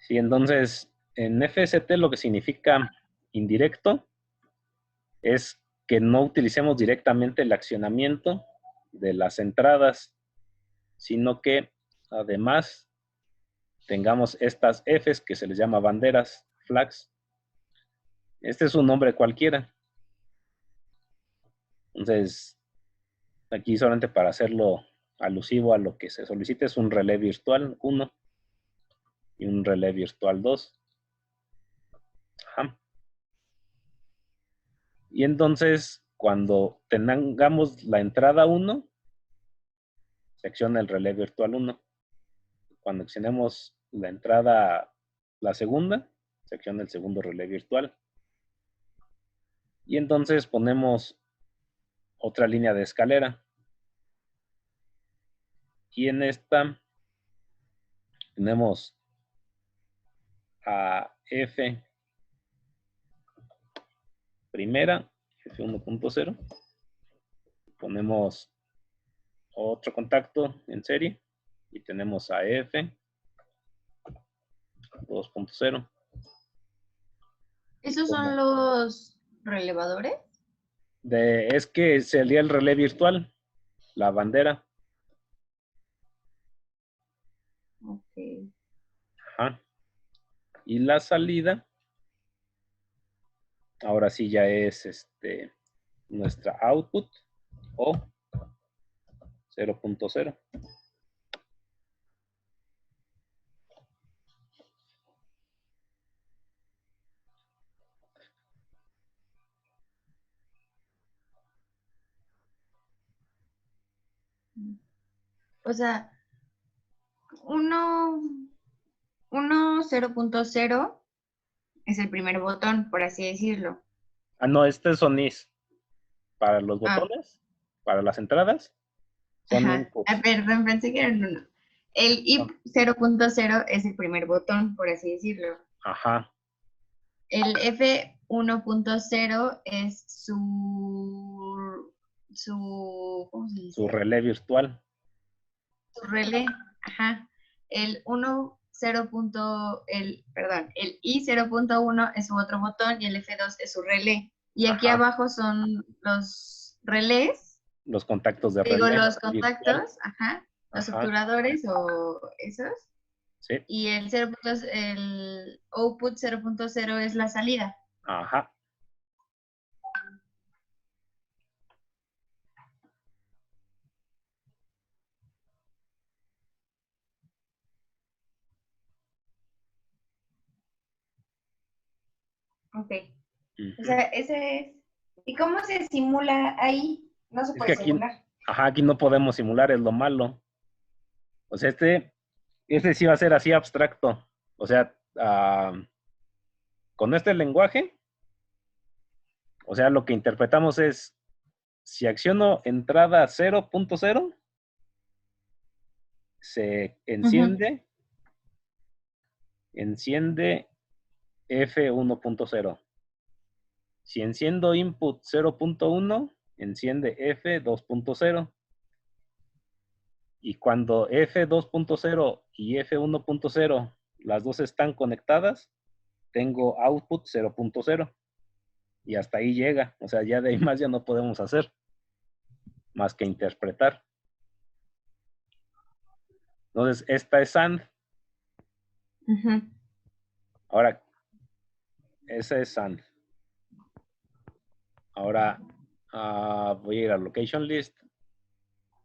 Sí, entonces, en FST lo que significa indirecto es que no utilicemos directamente el accionamiento de las entradas, sino que además tengamos estas Fs que se les llama banderas, flags. Este es un nombre cualquiera. Entonces, aquí solamente para hacerlo alusivo a lo que se solicita es un relé virtual 1 y un relé virtual 2. Ajá. Y entonces, cuando tengamos la entrada 1, se acciona el relé virtual 1. Cuando accionemos la entrada, la segunda, se acciona el segundo relé virtual. Y entonces ponemos otra línea de escalera. Y en esta tenemos a F primera, F1.0. Ponemos otro contacto en serie y tenemos a F 2.0. ¿Esos son los relevadores? Es que sería el relé virtual, la bandera. Ok. Ajá. Y la salida, ahora sí ya es nuestra output o 0.0. O sea, uno 0.0 es el primer botón, por así decirlo. Ah, no, este son is. Para los Ah, botones, para las entradas, son ajá. inputs. Ah, perdón, pensé que era un 1. El No. IP 0.0 es el primer botón, por así decirlo. Ajá. El F1.0 es ¿cómo se Su dice? relé virtual. Su relé, ajá. El 1, 0. Perdón, el I 0.1 es su otro botón y el F2 es su relé. Y aquí Ajá. abajo son los relés, Los contactos de digo, relé los virtual. contactos, ajá, los Ajá. obturadores o esos. Sí. Y el output 0.0 es la salida. Ajá. Ok. O Ujú. sea, ese es. ¿Y cómo se simula ahí? No se Es que puede aquí, simular. ajá, aquí no podemos simular, es lo malo. O sea, este sí va a ser así abstracto. O sea, con este lenguaje, o sea, lo que interpretamos es, si acciono entrada 0.0, se enciende F1.0. Si enciendo input 0.1, enciende F2.0. Y cuando F2.0 y F1.0, las dos están conectadas, tengo output 0.0. Y hasta ahí llega. O sea, ya de ahí más ya no podemos hacer más que interpretar. Entonces, esta es AND. Ahora, esa es AND. Ahora voy a ir a location list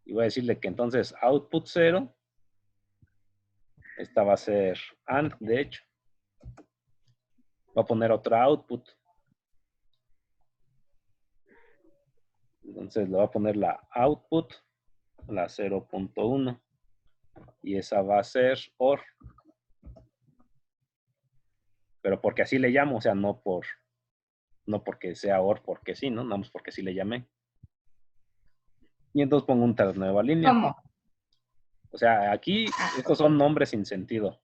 y voy a decirle que entonces output 0, esta va a ser AND, de hecho. Voy a poner otra output. Entonces le voy a poner la output, la 0.1. Y esa va a ser OR. Pero porque así le llamo, o sea, no porque sea OR, porque sí, ¿no? Nada más porque sí le llamé. Y entonces pongo una nueva línea. ¿Cómo? O sea, aquí estos son nombres sin sentido.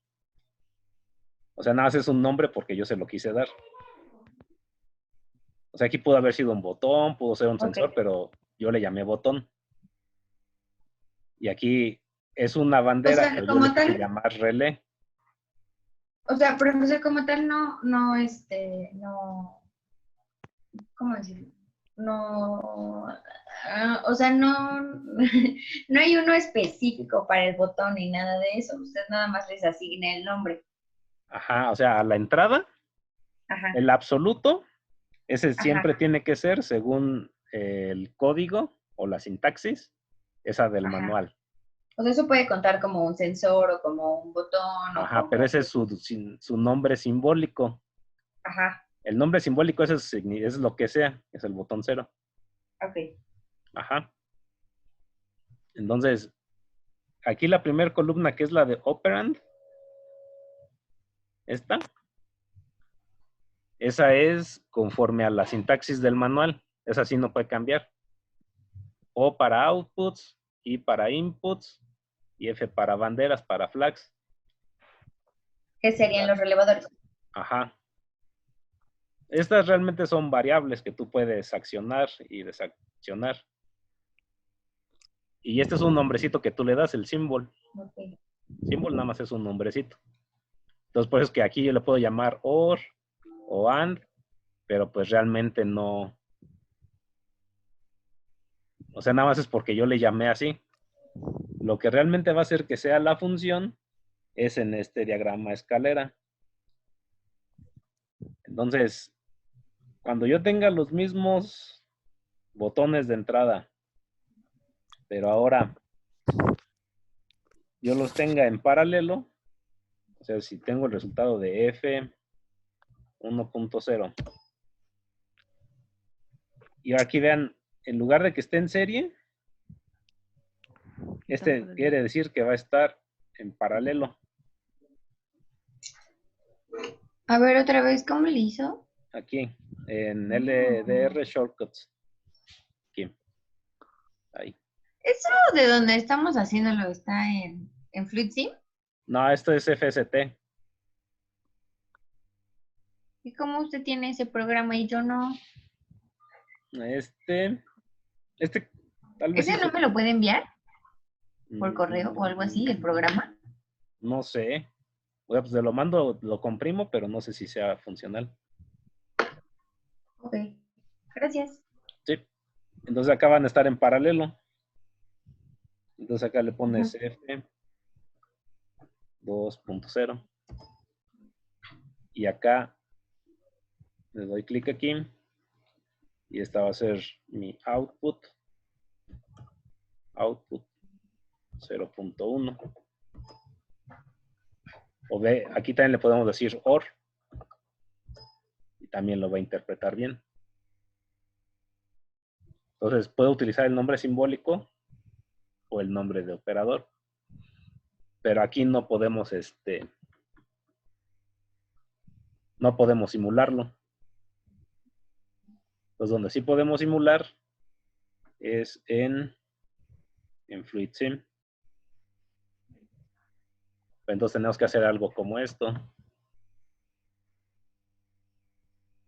O sea, nada más es un nombre porque yo se lo quise dar. O sea, aquí pudo haber sido un botón, pudo ser un Ok. sensor, pero yo le llamé botón. Y aquí es una O bandera, sea, pero yo le como quise tal, llamar relé. O sea, profesor, como tal, no, ¿cómo decirlo? No, o sea, no, no hay uno específico para el botón ni nada de eso. Usted nada más les asigna el nombre. Ajá, o sea, a la entrada, Ajá, el absoluto, ese ajá, siempre tiene que ser según el código o la sintaxis, esa del ajá. manual. O sea, eso puede contar como un sensor o como un botón o Ajá, pero como, ese es su nombre simbólico. ajá, El nombre simbólico es lo que sea, es el botón cero. ok. Ajá. Entonces, aquí la primera columna, que es la de operand, esta, esa es conforme a la sintaxis del manual. Esa sí no puede cambiar. O para outputs, I para inputs, y F para banderas, para flags. ¿Qué serían los relevadores? Ajá. Estas realmente son variables que tú puedes accionar y desaccionar. Y este es un nombrecito que tú le das, el symbol. Ok. Symbol nada más es un nombrecito. Entonces, por eso es que aquí yo le puedo llamar OR o AND, pero pues realmente no. O sea, nada más es porque yo le llamé así. Lo que realmente va a hacer que sea la función es en este diagrama escalera. Entonces, cuando yo tenga los mismos botones de entrada, pero ahora yo los tenga en paralelo, o sea, si tengo el resultado de F 1.0, y aquí vean, en lugar de que esté en serie, este quiere decir que va a estar en paralelo. A ver, otra vez, ¿cómo le hizo? Aquí, en LDR Shortcuts. Aquí, ahí. ¿Eso de donde estamos haciéndolo está en FluidSim? No, esto es FST. ¿Y cómo usted tiene ese programa y yo no? Este, este, tal vez sí ¿Ese no se... me lo puede enviar por correo o algo así, el Mm, programa? no sé. O sea, pues de lo mando, lo comprimo, pero no sé si sea funcional. Ok, gracias. Sí. Entonces acá van a estar en paralelo. Entonces acá le Ujú. pones F 2.0 y acá le doy clic aquí y esta va a ser mi output 0.1. O ve, aquí también le podemos decir OR y también lo va a interpretar bien. Entonces puedo utilizar el nombre simbólico o el nombre de operador, pero aquí no podemos, no podemos simularlo. Entonces donde sí podemos simular es en FluidSim. Entonces tenemos que hacer algo como esto.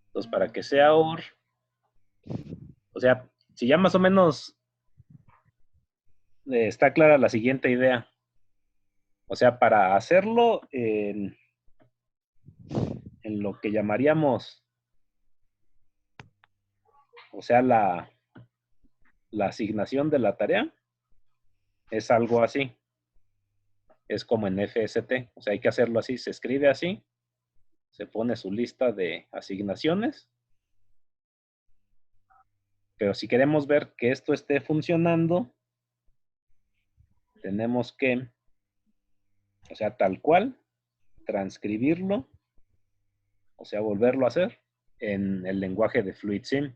Entonces para que sea OR, o sea, si ya más o menos está clara la siguiente idea. O sea, para hacerlo en lo que llamaríamos, o sea, la asignación de la tarea, es algo así. Es como en FST. O sea, hay que hacerlo así. Se escribe así, se pone su lista de asignaciones. Pero si queremos ver que esto esté funcionando, tenemos que, o sea, tal cual, transcribirlo, o sea, volverlo a hacer en el lenguaje de FluidSim.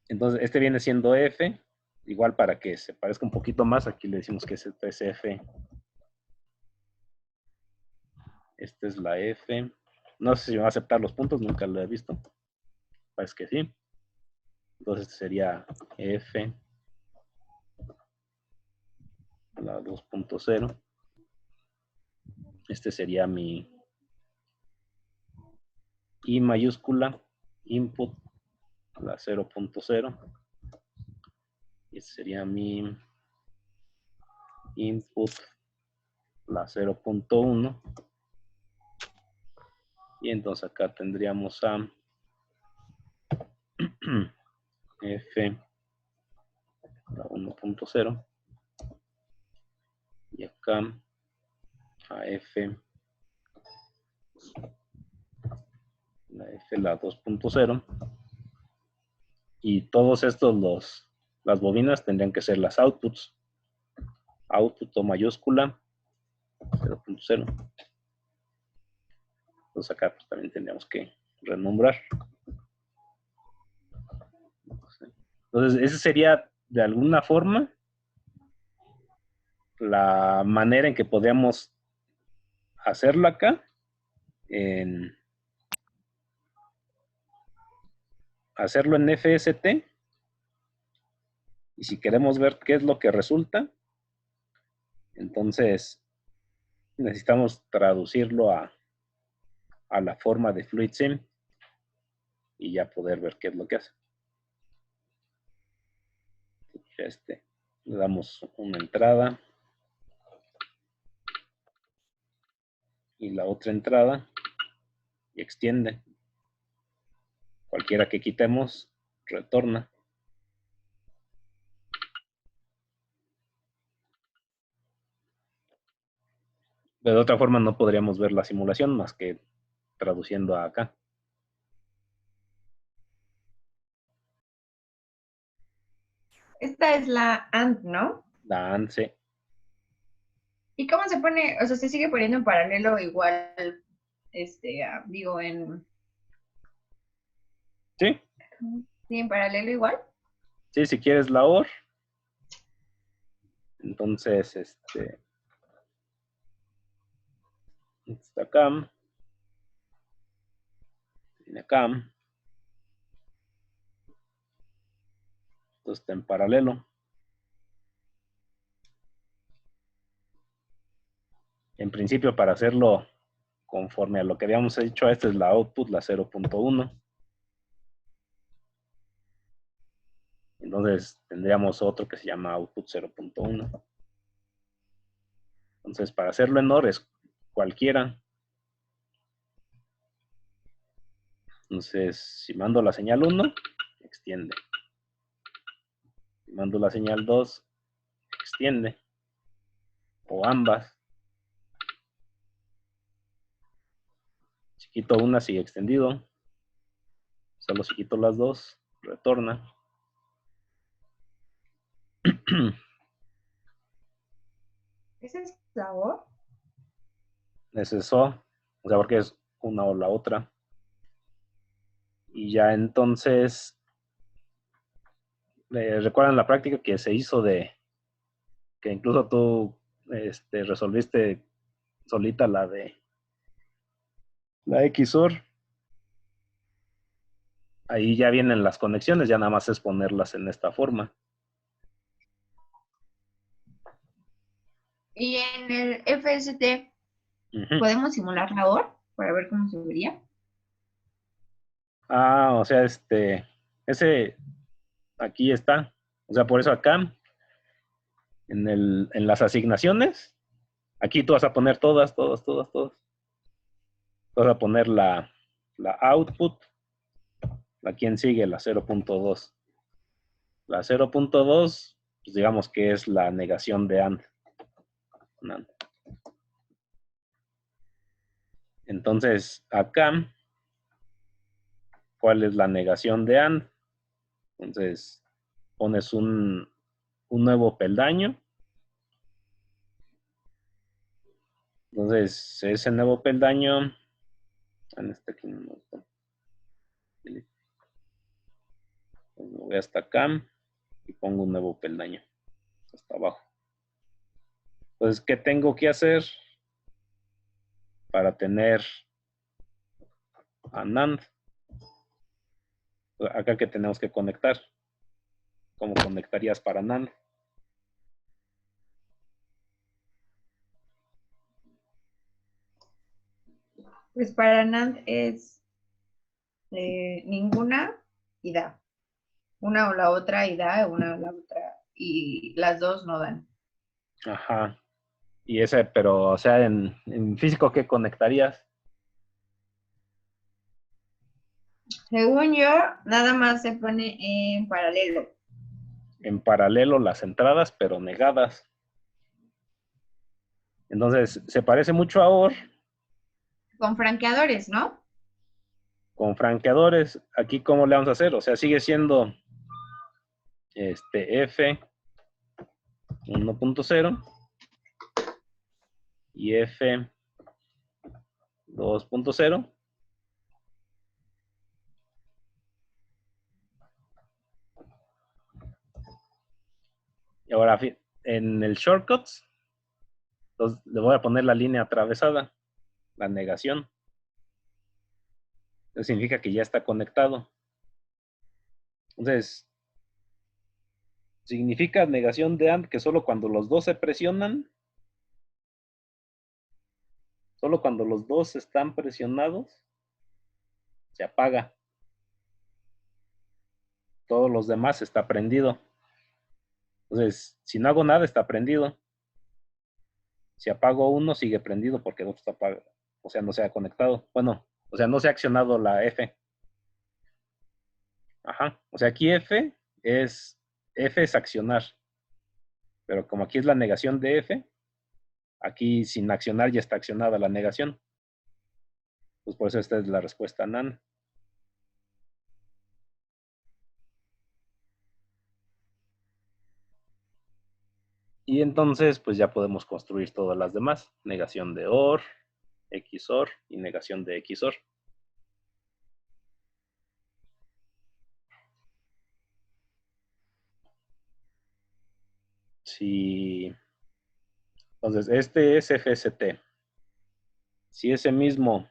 Entonces, este viene siendo F, igual para que se parezca un poquito más, aquí le decimos que este es F. Esta es la F. No sé si me va a aceptar los puntos, nunca lo he visto. Parece que sí. Entonces este sería F, la 2.0. Este sería mi I mayúscula, input, la 0.0. Y este sería mi input la 0.1. Y entonces acá tendríamos a F la 1.0 y acá a F la 2.0 y todos estos las bobinas tendrían que ser las outputs. Output o mayúscula 0.0. Entonces acá pues, también tendríamos que renombrar. Entonces ese sería de alguna forma la manera en que podríamos hacerlo acá hacerlo en FST y si queremos ver qué es lo que resulta, entonces necesitamos traducirlo a la forma de FluidSim y ya poder ver qué es lo que hace. Le damos una entrada y la otra entrada y extiende. Cualquiera que quitemos, retorna. De otra forma no podríamos ver la simulación más que traduciendo a acá. Esta es la AND, ¿no? La ANSI. ¿Y cómo se pone? O sea, se sigue poniendo en paralelo igual, digo, Sí, sí, en paralelo igual. sí, si quieres la OR, entonces está acá, viene acá, entonces está en paralelo. En principio, para hacerlo conforme a lo que habíamos hecho, esta es la output, la 0.1. Entonces tendríamos otro que se llama output 0.1. Entonces, para hacerlo en OR es cualquiera. Entonces, si mando la señal 1, extiende. Si mando la señal 2, extiende. O ambas. Si quito una, sigue extendido. Solo si quito las dos, retorna. ¿Ese es la OR? Es eso. O sea, porque es una o la otra. Y ya entonces, recuerdan la práctica que se hizo que incluso tú resolviste solita la de la XOR. Ahí ya vienen las conexiones, ya nada más es ponerlas en esta forma. Y en el FST, ¿podemos simular la OR para ver cómo se vería? O sea, ese aquí está. O sea, por eso acá, en las asignaciones, aquí tú vas a poner todas. Vas a poner la output, la quien sigue, la 0.2. La 0.2, pues digamos que es la negación de AND. Entonces, acá, ¿cuál es la negación de AND? Entonces, pones un nuevo peldaño. Entonces, ese nuevo peldaño, en este aquí no me gusta. Me voy hasta acá y pongo un nuevo peldaño hasta abajo. Entonces, ¿qué tengo que hacer para tener a NAND? Acá que tenemos que conectar. ¿Cómo conectarías para NAND? Pues para NAND es ninguna y da. Una o la otra y da, una o la otra y las dos no dan. Ajá. Y ese, pero, o sea, en físico, ¿qué conectarías? Según yo, nada más se pone en paralelo. En paralelo las entradas, pero negadas. Entonces, se parece mucho a OR Con franqueadores, ¿no? con franqueadores. Aquí, ¿cómo le vamos a hacer? O sea, sigue siendo F 1.0 y F 2.0. Y ahora, en el shortcuts, entonces, le voy a poner la línea atravesada, la negación. Eso significa que ya está conectado. Entonces, significa negación de AND que solo cuando los dos se presionan, solo cuando los dos están presionados, se apaga. Todos los demás está prendido. Entonces, si no hago nada, está prendido. Si apago uno, sigue prendido porque el otro está apagado. O sea, no se ha conectado. Bueno, o sea, no se ha accionado la F. Ajá. O sea, aquí F es accionar. Pero como aquí es la negación de F, aquí sin accionar ya está accionada la negación. Pues por eso esta es la respuesta NaN. Y entonces, pues ya podemos construir todas las demás. Negación de OR, XOR y negación de XOR. Si, entonces, este es FST. Si ese mismo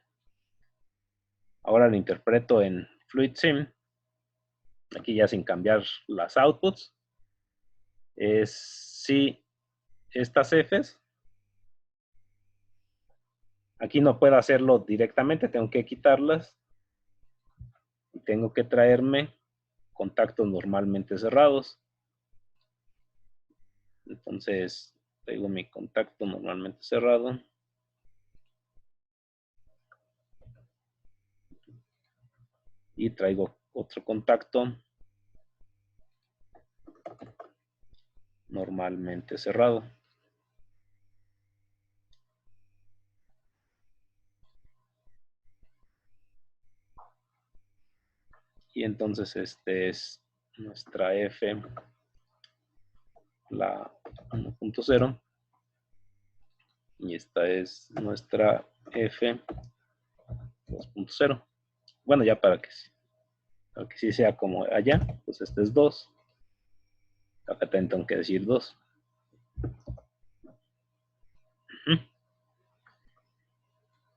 ahora lo interpreto en FluidSim, aquí ya sin cambiar las outputs, es si estas Fs, aquí no puedo hacerlo directamente, tengo que quitarlas y tengo que traerme contactos normalmente cerrados. Entonces, tengo mi contacto normalmente cerrado. Y traigo otro contacto normalmente cerrado. Y entonces este es nuestra F, la 1.0. Y esta es nuestra F 2.0. Bueno, ya para que sí sea como allá, pues este es 2. Acá tengo que decir 2.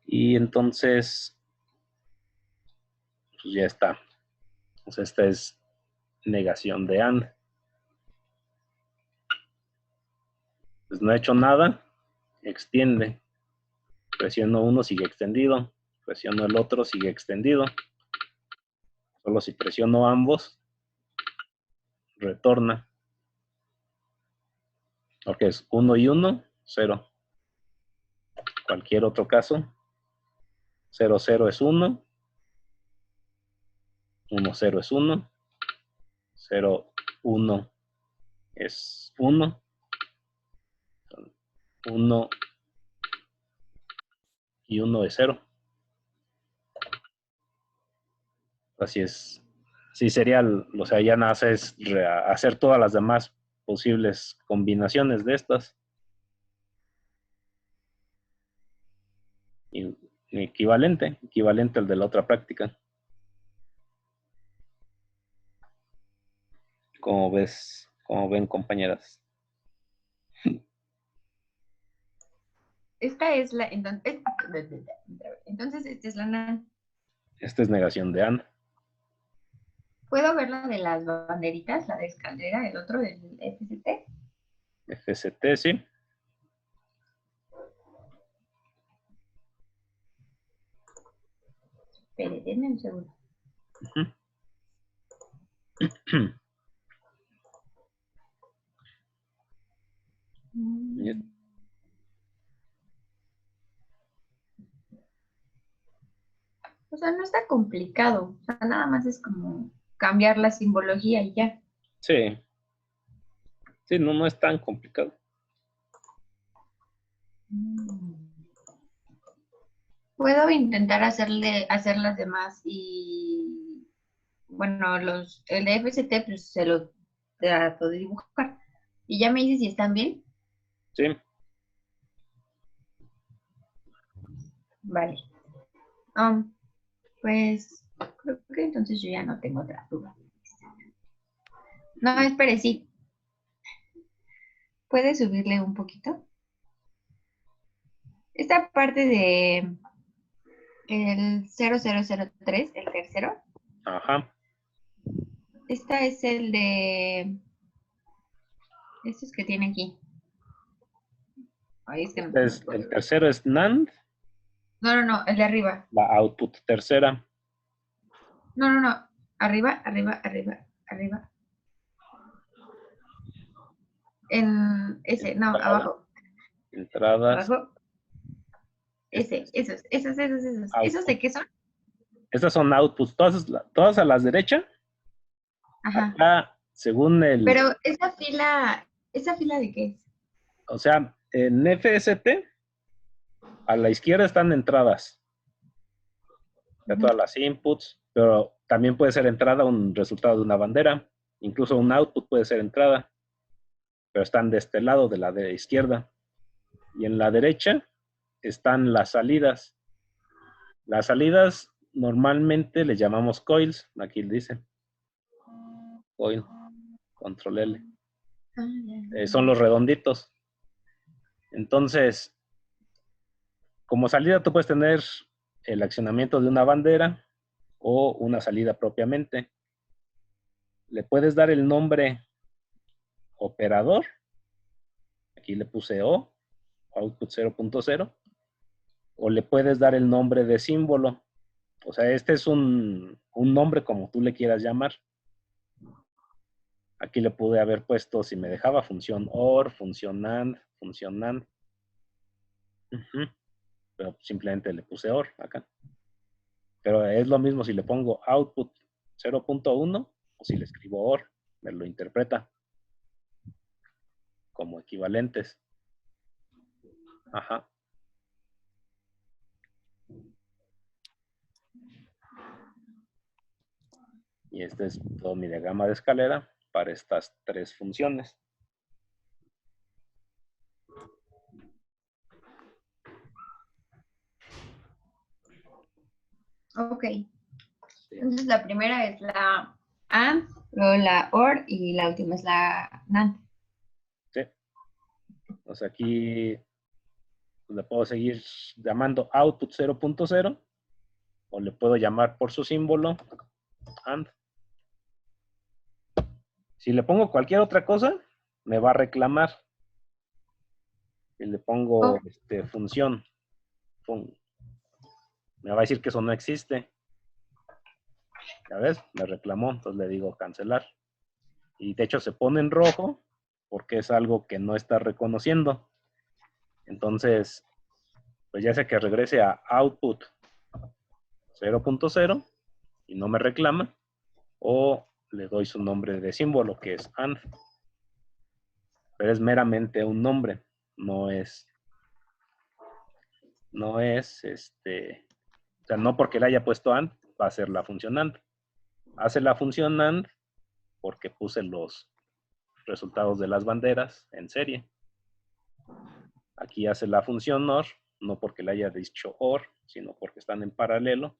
Y entonces, pues ya está. Pues esta es negación de AND. Pues no he hecho nada, extiende. Presiono uno, sigue extendido. Presiono el otro, sigue extendido. Solo si presiono ambos, retorna. Porque es 1 y 1, 0. Cualquier otro caso, 0, 0 es 1, 1, 0 es 1, 0, 1 es 1, 1 y 1 es 0. Así es. Sí, sería, o sea, ya nace es hacer todas las demás posibles combinaciones de estas. Y equivalente al de la otra práctica. Como ves, como ven, compañeras. Esta es la, entonces esta es la NaN. Esta es negación de AND. ¿Puedo ver la de las banderitas, la de escalera, el otro del FCT? FST, sí. Espere, denme un segundo. sea, no está complicado. O sea, nada más es como cambiar la simbología y ya. Sí, sí, no, no es tan complicado. Puedo intentar hacer las demás y, bueno, el de FST, pues se lo trato de dibujar. Y ya me dices si están bien. Sí, Vale. Pues creo que entonces yo ya no tengo otra duda. No, espere, sí. ¿Puede subirle un poquito? Esta parte de el 0003, el tercero, ajá. esta es el de estos que tiene aquí. Ay, es que no tengo el El código. tercero es NAND, No, no, no, el de arriba. la output tercera. No, no, no. Arriba, arriba, arriba, arriba. En ese, no, Entrada, abajo. entradas, Abajo. este Ese, es esos. ¿Esos output. de qué son? Estas son outputs, todas a la derecha. Ajá. Acá, según el, Pero ¿esa fila de qué es? o sea, en FST, a la izquierda están entradas de Ujú. todas las inputs, pero también puede ser entrada un resultado de una bandera, incluso un output puede ser entrada, pero están de este lado, de la de izquierda. Y en la derecha están las salidas. Las salidas normalmente les llamamos coils, aquí dice coil, control L. Ah, ya. Son los redonditos. Entonces, como salida tú puedes tener el accionamiento de una bandera o una salida propiamente. Le puedes dar el nombre operador. Aquí le puse O, output 0.0. O le puedes dar el nombre de símbolo. O sea, este es un nombre como tú le quieras llamar. Aquí le pude haber puesto, si me dejaba, función OR, función AND, función NAND. Pero simplemente le puse OR acá. Pero es lo mismo si le pongo output 0.1 o si le escribo OR, me lo interpreta como equivalentes. Ajá. Y este es todo mi diagrama de escalera para estas tres funciones. Ok. Sí, Entonces la primera es la AND, luego la OR y la última es la NAND. sí. O sea, aquí le puedo seguir llamando output 0.0 o le puedo llamar por su símbolo AND. Si le pongo cualquier otra cosa, me va a reclamar. Y le pongo Oh, función. Me va a decir que eso no existe. ¿Ya ves? Me reclamó, entonces le digo cancelar. Y de hecho se pone en rojo porque es algo que no está reconociendo. Entonces, pues ya sea que regrese a output 0.0 y no me reclama, o le doy su nombre de símbolo, que es AND. Pero es meramente un nombre, no es o sea, no porque le haya puesto AND, va a ser la función AND. Hace la función AND porque puse los resultados de las banderas en serie. Aquí hace la función OR, no porque le haya dicho OR, sino porque están en paralelo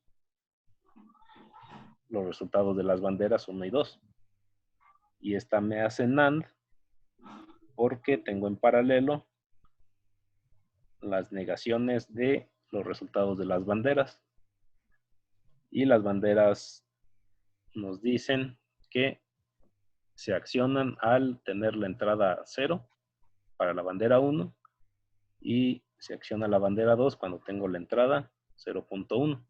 los resultados de las banderas 1 y 2. Y esta me hace NAND porque tengo en paralelo las negaciones de los resultados de las banderas. Y las banderas nos dicen que se accionan al tener la entrada 0 para la bandera 1 y se acciona la bandera 2 cuando tengo la entrada 0.1.